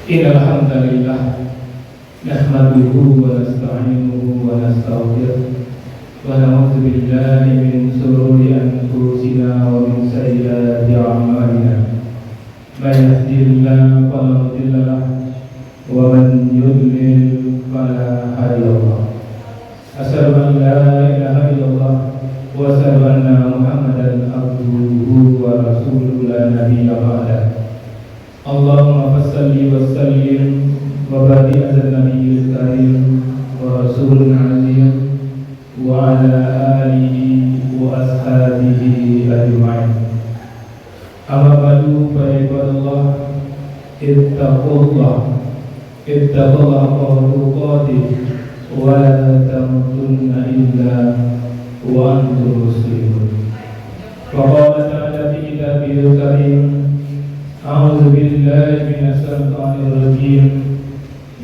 Innal hamdalillah nahmaduhu wa nasta'inuhu wa nastaghfiruh wa na'udzu billahi min shururi anfusina wa min sayyiati a'malina. May yahdihillahu fala mudilla lahu wa man yudlil fala hadiya lahu. Asyhadu an la ilaha illallah wa asyhadu anna Muhammadan abduhu wa rasuluhu la nabiyya ba'dahu. Allahumma salli wa sallim wa barik ala nabiyil karim wa rasulil azim wa ala alihi wa ashabihi ajma'in. Amma ba'du fa ibadallah ittaqullah haqqa tuqatih wa la tamutunna illa wa antum muslimun. Faqala ta'ala fi kitabihil karim, a'udzu billahi minasy syaithanir rajim.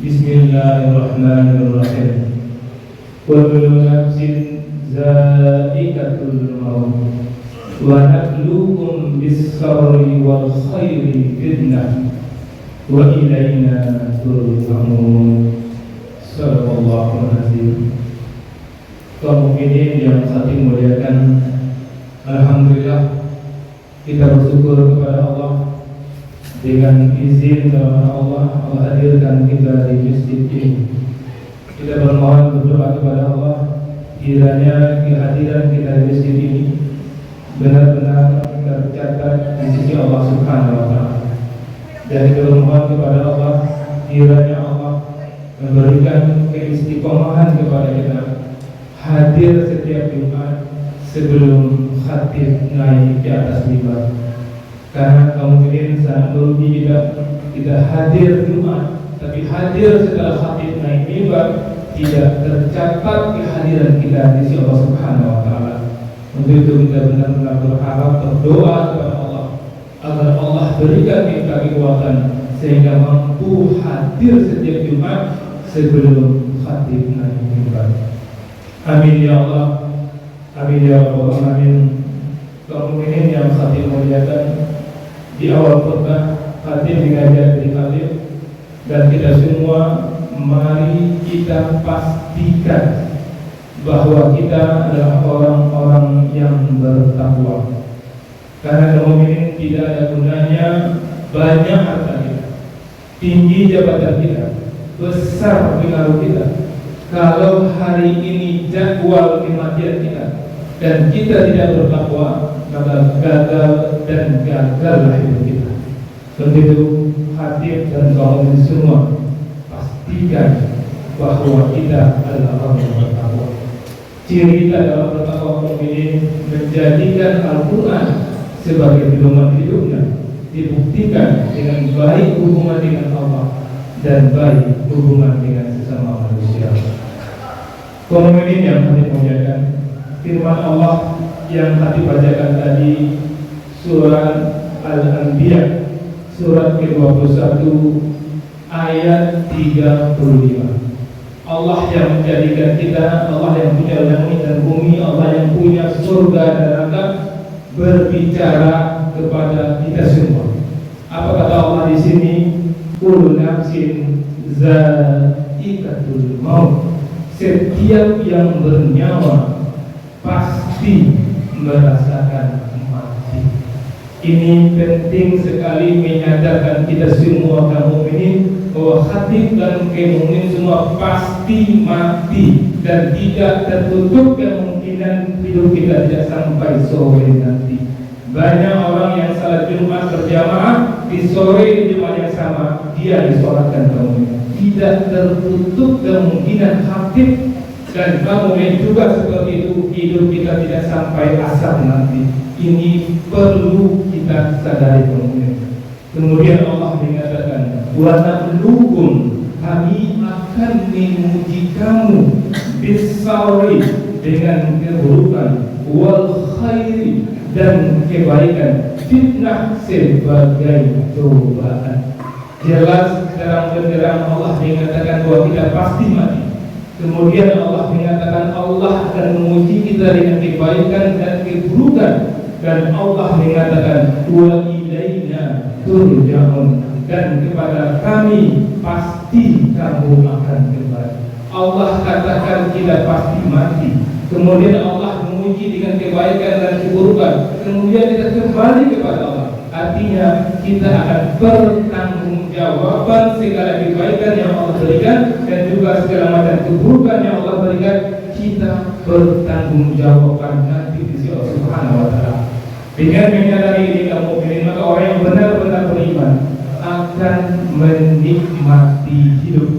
Bismillahirrahmanirrahim. Kullu nafsin za'iqatul maut wa nabluukum bis-sarri wal khairi fitnah wa ilaina turja'un. Sallallahu alaihi. Kaum mukminin yang saat ini muliakan, alhamdulillah kita bersyukur kepada Allah. Dengan izin dari Allah hadirkan kita di masjid ini. Kita bermohon berdoa kepada Allah, kiranya kehadiran kita di masjid ini benar-benar tercatat di sisi Allah Subhanahu wa Ta'ala. Dan kita bermohon kepada Allah, kiranya Allah memberikan keistiqomahan kepada kita hadir setiap Jumat sebelum khatib naik di atas mimbar. Karena kaum mukminin sangat merugi kita hadir Jumat, tapi hadir setelah khatib naik mimbar tidak tercatat kehadiran kita di sisi Allah Subhanahu wa Ta'ala. Untuk itu kita benar-benar berharap, berdoa kepada Allah agar Allah berikan kita kekuatan sehingga mampu hadir setiap Jumat sebelum khatib naik mimbar. Amin ya Allah, amin ya Rabbal alamin. Kaum mukminin yang khatib muliakan, di awal khutbah khatib mengajak dari khatib, dan kita semua mari kita pastikan bahwa kita adalah orang-orang yang bertakwa. Karena kaum mukminin tidak ada gunanya banyak harta kita, tinggi jabatan kita, besar pengaruh kita, kalau hari ini jadwal kematian kita dan kita tidak bertakwa, maka gagal dan gagallah hidup kita. Untuk itu khatib dan kaum semua pastikan bahwa kita adalah orang yang bertakwa. Ciri kita dalam bertakwa mukminin menjadikan Al-Quran sebagai pedoman hidupnya, dibuktikan dengan baik hubungan dengan Allah dan baik hubungan dengan sesama manusia. Kaum mukminin yang kami muliakan, firman Allah yang tadi bacakan tadi, surat Al-Anbiya surat ke-21 ayat 35. Allah yang menjadikan kita, Allah yang punya langit dan bumi, Allah yang punya surga dan neraka, berbicara kepada kita semua. Apa kata Allah di sini? Kullu nafsin za'iqatul maut. Setiap yang bernyawa pasti merasakan mati. Ini penting sekali menyadarkan kita semua kaum mukminin bahwa khatib dan kaum mukminin semua pasti mati dan tidak tertutup kemungkinan hidup kita tidak sampai sore nanti. Banyak orang yang salat Jumat berjamaah di sore Jumat yang sama dia disolatkan kaum mukminin. Tidak tertutup kemungkinan khatib dan kamu juga seperti itu, hidup kita tidak sampai asar nanti. Ini perlu kita sadari kemudian. Kemudian Allah mengatakan, wa nabluukum, kami akan menguji kamu bis-sarri, dengan keburukan, wal khairi, dan kebaikan, fitnah sebagai cobaan. Jelas dalam penjelasan Allah mengatakan bahwa kita pasti mati. Kemudian Allah mengatakan Allah akan menguji kita dengan kebaikan dan keburukan, dan Allah mengatakan wa ilaina turja'un, dan kepada kami pasti kamu akan kembali. Allah katakan kita pasti mati, kemudian Allah menguji dengan kebaikan dan keburukan, kemudian kita kembali kepada Allah. Artinya kita akan bertanggungjawabkan segala kebaikan yang Allah berikan dan juga segala macam keburukan yang Allah berikan. Kita bertanggungjawabkan nanti di sisi Allah Subhanahu wa Ta'ala. Dengan menyadari ini kaum mukminin, maka orang yang benar-benar beriman akan menikmati hidup.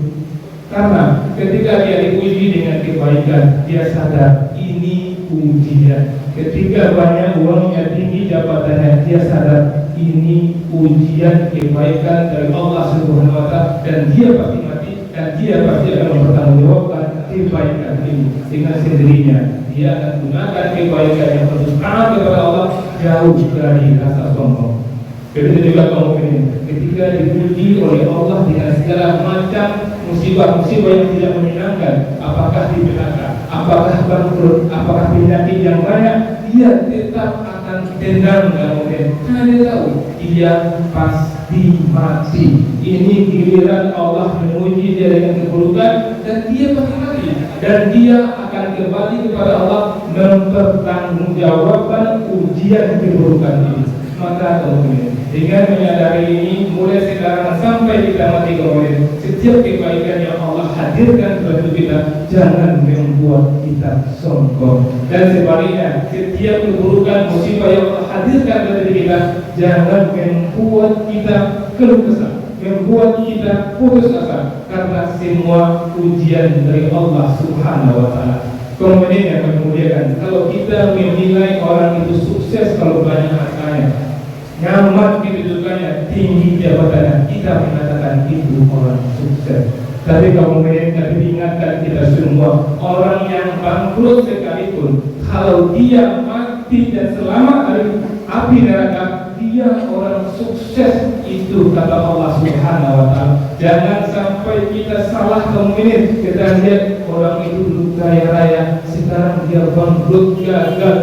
Karena ketika dia diuji dengan kebaikan, dia sadar ini ujian. Ketika banyak uangnya, tinggi jabatannya, dia sadar ini ujian kebaikan dari Allah Subhanahu wa Ta'ala, dan dia pasti mati, dan dia pasti akan mempertanggungjawabkan kebaikan ini dengan sendirinya. Dia akan gunakan kebaikan yang berdoa kepada Allah jauh dari rasa sombong. Begitu juga kaum mukminin, ketika dipuji oleh Allah dengan segala macam musibah-musibah yang tidak menyenangkan, apakah di PHK, apakah bangkrut, apakah penyakit yang banyak, dia tetap akan tenang kemudian, karena dia tahu dia pasti mati. Ini giliran Allah menguji dia dengan keburukan, dan dia pasti mati, dan dia akan kembali kepada Allah mempertanggungjawabkan ujian keburukan ini. Maka kemudian dengan menyadari ini, mulai sekarang sampai kita mati kemudian, setiap kebaikan yang Allah hadirkan kepada kita jangan membuat kita sombong, dan sebaliknya setiap keburukan musibah yang Allah hadirkan kepada kita jangan membuat kita keluh kesah, membuat kita putus asa, karena semua ujian dari Allah Subhanahu wa Ta'ala. Kemudian yang kemudian, kalau kita menilai orang itu sukses kalau banyak hartanya, nyaman kedudukannya, tinggi jabatannya, kita mengatakan itu orang sukses. Tapi kalau kita diingatkan kita semua, orang yang bangkrut sekalipun, kalau dia mati dan selamat dari api neraka, dia orang sukses. Itu kata Allah Subhanahu wa Ta'ala. Jangan sampai kita salah kemudian kita lihat orang itu dulu kaya raya, sekarang dia bangkrut, gagal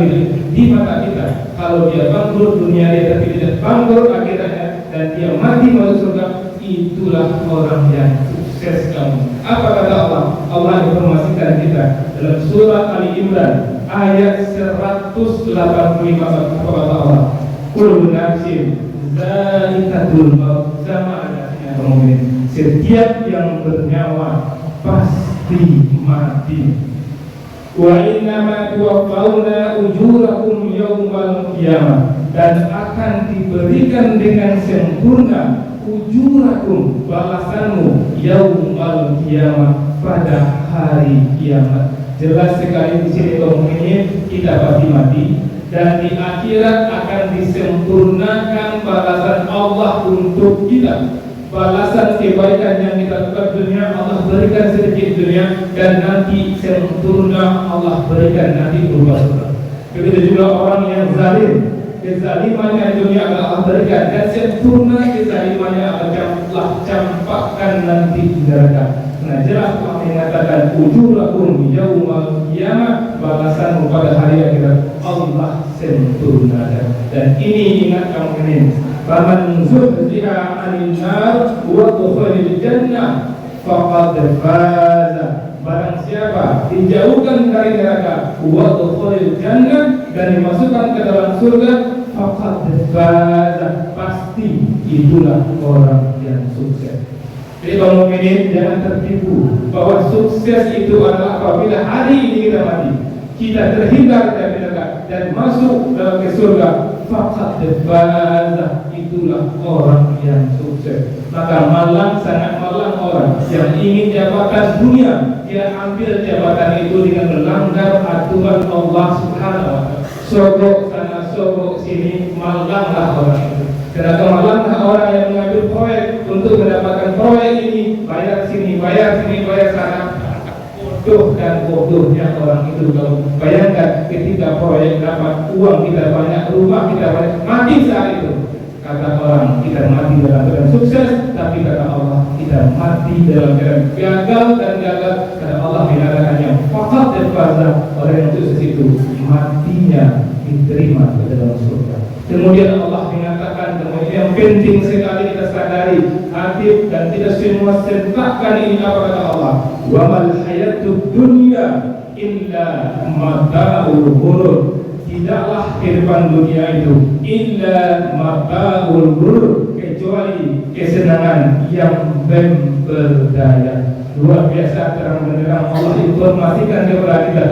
di mata kita. Kalau dia bangkrut dunia dia tapi tidak bangkrut akhiratnya, dan dia mati masuk surga, itulah orang yang sukses kamu. Apa kata Allah? Allah informasikan kita dalam surah Ali Imran ayat 185. Apa kata Allah? Kullu nafsin za'iqatul maut. Sama adanya mukmin, setiap yang bernyawa pasti mati. Wa innama tuwaffawna ujurakum yaumal qiyamah, dan akan diberikan dengan sempurna ujurakum, balasanmu, yaumal qiyamah, pada hari kiamat. Jelas sekali di sini kaum mukminin, kita pasti mati, dan di akhirat akan disempurnakan balasan Allah untuk kita. Balasan kebaikan yang kita lakukan dunia Allah berikan sedikit dunia, dan nanti sempurna Allah berikan nanti berupa surga. Begitu juga orang yang zalim, kezalimannya dunia Allah berikan, dan sempurna kezalimannya Allah campakkan nanti di neraka. Nah, jelas Allah mengatakan ujurakum yaumal qiyamah, balasan pada hari akhirat Allah sempurnakan. Dan ini ingat kamu ini, faman zuhziha 'anil nar wa dukhilal jannah faqad faza. Barang siapa dijauhkan dari neraka wa dukhilal jannah, dan dimasukkan ke dalam surga, faqad faza, pasti itulah orang yang sukses. Jadi kaum mukminin jangan tertipu bahwa sukses itu adalah apabila hari ini kita mati, kita terhindar dari neraka dan masuk dalam ke surga. Faqad faza, itulah orang yang sukses. Maka malang, sangat malang orang yang ingin jabatan dunia, dia ambil jabatan itu dengan melanggar aturan Allah Subhanahu wa Ta'ala. Sogok sana, sogok sini, malanglah orang itu. Karena malanglah orang yang mengambil proyek untuk mendapatkan proyek ini, bayar sini, bayar sini, bayar sana. Bodoh dan bodohnya orang itu. Kalau bayangkan ketika proyek dapat uang kita banyak, rumah kita banyak, mati saat itu. Kata orang kita mati dalam keadaan sukses, tapi kata Allah kita mati dalam keadaan gagal dan gagal. Kata Allah mengatakannya faqad dan faza, orang yang sukses itu matinya diterima ke dalam surga. Kemudian Allah mengatakan, kemudian yang penting sekali kita sadari hati dan tidak semua sertakan ini apa kata Allah, wa mal hayatud dunya illa mata'ul ghurur. Tidaklah kehidupan dunia itu illa mata'ul ghurur, kecuali kesenangan yang memberdaya. Luar biasa terang benderang Allah informasikan kepada kita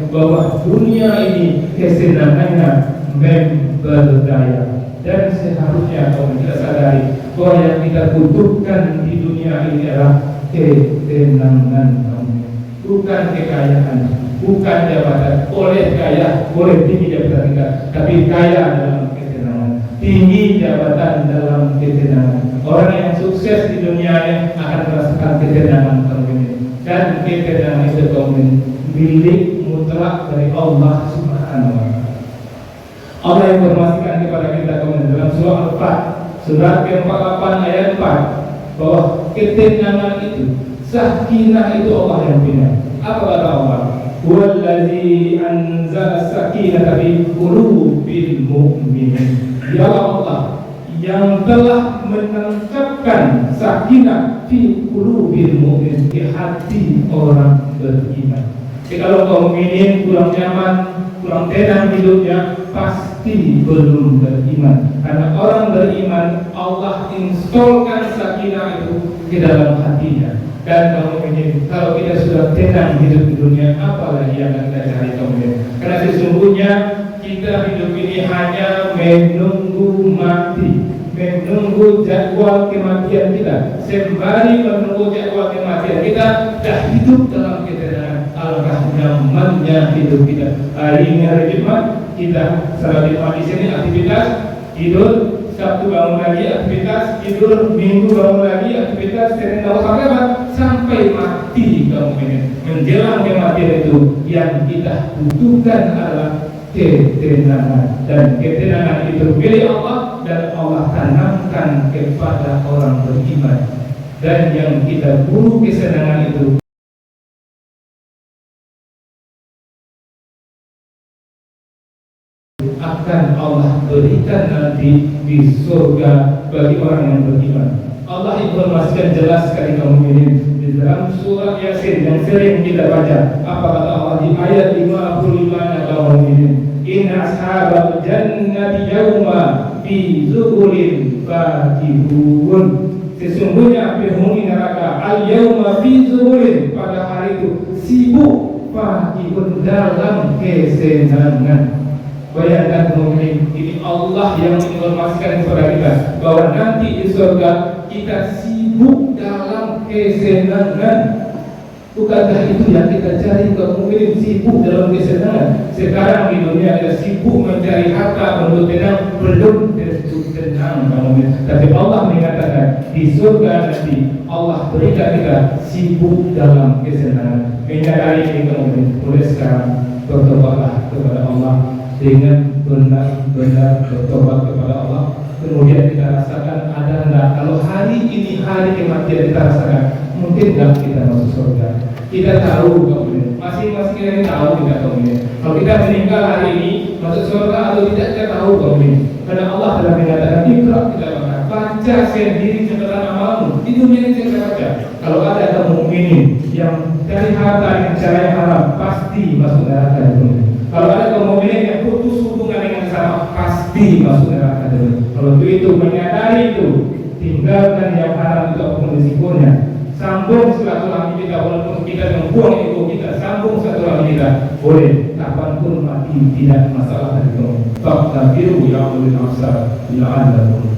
bahwa dunia ini kesenangannya memberdaya, dan seharusnya kita sadari bahwa yang kita butuhkan di dunia ini adalah ketenangan, bukan kekayaan, bukan jabatan. Boleh kaya, boleh tinggi jabatan kita, tapi kaya dalam ketenangan, tinggi jabatan dalam ketenangan. Orang yang sukses di dunia ini akan merasakan ketenangan dan ketenangan itu milik mutlak dari Allah Subhanahu wa Ta'ala. Allah informasikan kepada kita dalam surah Al-Fat, surat ke-48 ayat 4, bahwa ketenangan itu, sakinah itu Allah yang punya. Apa kata Allah? Wallazi anzala sakinata fi qulubil mu'minin. Ya Allah yang telah menetapkan sakinah fi qulubil mu'min, di hati orang beriman. Jadi kalau kaum mukminin kurang nyaman, kurang tenang hidupnya, pasti belum beriman. Karena orang beriman, Allah installkan sakinah itu ke dalam hatinya. Dan kaum mukminin, kalau kita sudah tenang hidup di dunia, apalagi yang akan kita cari kaum mukminin? Karena sesungguhnya kita hidup ini hanya menunggu mati, menunggu jadwal kematian kita. Sembari menunggu jadwal kematian kita, dah hidup dalam ketenangan. Alangkah nyamannya hidup kita. Hari ini hari Jumat, kita salat Jumat di sini aktivitas tidur, Sabtu bangun lagi aktivitas tidur, Minggu bangun lagi aktivitas, Senin sampai mati kamu ini. Menjelang kematian itu yang kita butuhkan adalah ketenangan, dan ketenangan itu milik Allah dan Allah tanamkan kepada orang beriman. Dan yang kita buru kesenangan itu akan Allah berikan nanti di surga bagi orang yang beriman. Allah informasikan jelas sekali kaum mukminin di dalam surah Yasin yang sering kita baca. Apa kata Allah di ayat 55 kaum mukminin? Inna ashabal jannati yawma fi zuhurin fakihun. Sesungguhnya penghuni neraka al yawma fi zuhurin, pada hari itu sibuk, fakihun dalam kesenangan. Bayangkan mukmin, ini Allah yang menginformasikan kepada kita bahwa nanti di surga kita sibuk dalam kesenangan. Bukankah itu yang kita cari kaum mukminin, sibuk dalam kesenangan? Sekarang di dunia ada sibuk mencari harta untuk tenang, belum tentu tenang kaum mukminin. Tapi Allah mengatakan di surga nanti Allah berikan kita sibuk dalam kesenangan. Menyadari ini kaum mukminin, mulai sekarang bertobatlah kepada Allah dengan benar-benar bertobat kepada Allah. Kemudian kita rasakan ada enggak, kalau hari ini hari kematian kita rasakan, mungkin enggak kita masuk surga. Kita tahu kemudian, masing-masing kita ini tahu tidak kemudian. Kalau kita meninggal hari ini masuk surga atau tidak, kita tahu kemudian. Karena Allah telah mengatakan Iqra, kita baca sendiri catatan amalmu. Di dunia ini kita baca. Kalau ada kaum mukminin yang cari harta dengan cara yang haram, pasti masuk neraka itu. Kalau ada kaum mukminin yang putus hubungan dengan sesama, pasti masuk neraka dulu. Kalau itu menyadari itu, tinggalkan yang haram itu apapun risikonya. Sambung silaturahmi kita, walaupun kita membuang ego kita, sambung silaturahmi kita. Boleh, kapanpun mati, tidak masalah dari kamu. Faktabiru ya ulil absar, bila anda pun.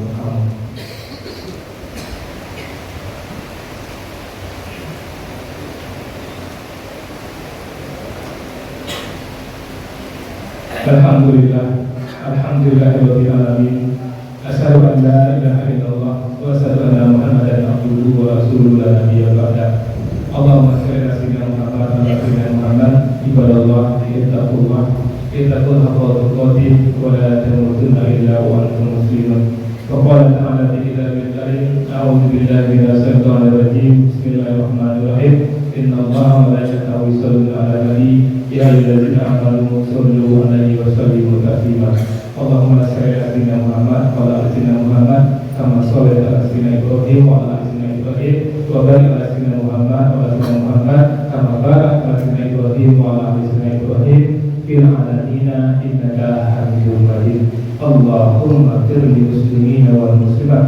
Alhamdulillahirabbil alamin. Asyhadu an la ilaha illallah wa asyhadu anna Muhammadan abduhu wa rasuluhu la nabiyya ba'da. Allahumma shalli ala sayyidina Muhammad wa ala sayyidina Muhammad. Ibadallah, ittaqullah, ittaqul haqqa tuqatih wa la tamutunna illa wa antum muslimun. Wa qala ta'ala fi kitabil karim, a'udzu billahi minasy syaithanir rajim. Bismillahirrahmanirrahim. Innallaha wa malaikatahu yusholluna 'alan nabi. Ya ayyuhallazina amanu shollu 'alaihi wa sallimu taslima. Allahumma shalli ala sayyidina Muhammad wa ala ali sayyidina Muhammad kama shallaita ala sayyidina Ibrahim wa ala ali sayyidina Ibrahim wa barik ala sayyidina Muhammad wa ala ali sayyidina Muhammad kama barakta ala sayyidina Ibrahim wa ala ali sayyidina Ibrahim fil alamin innaka Hamidum Majid. Allahumma ighfir lil muslimina wal muslimat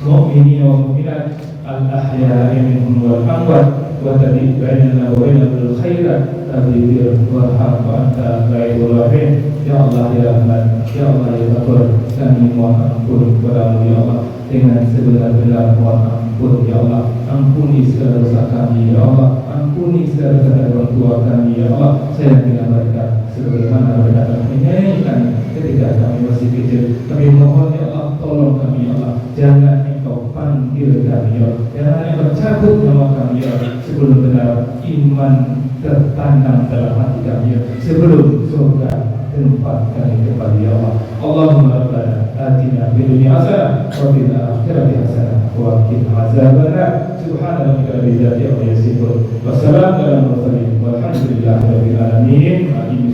mu'minina wal mu'minat al-ahya'i minhum wal amwat wa tabi' bainana wa bainal khairat tabir warham wa anta khairul rahimin. Ya Allah ya Rahman, ya Allah ya Ghafur, kami mohon ampun kepadamu ya Allah dengan sebenar-benar mohon ampun ya Allah. Ampuni segala dosa kami ya Allah, ampuni segala dosa orang tua kami ya Allah. Sayangilah mereka sebagaimana mereka telah menyayangi kami ketika kami masih kecil. Kami mohon ya Allah, tolong kami ya Allah, jangan Engkau panggil kami ya Allah, jangan Engkau cabut nyawa kami ya Allah sebelum benar iman tertanam dalam hati kami ya, sebelum surga tempat kami kembali ya Allah. Allahumma rabbana atina fid dunya hasanah wa fil akhirati hasanah wa qina azabannar. Subhana rabbika rabbil izzati amma yasifun wa salamun alal mursalin walhamdulillahi rabbil alamin. Amin.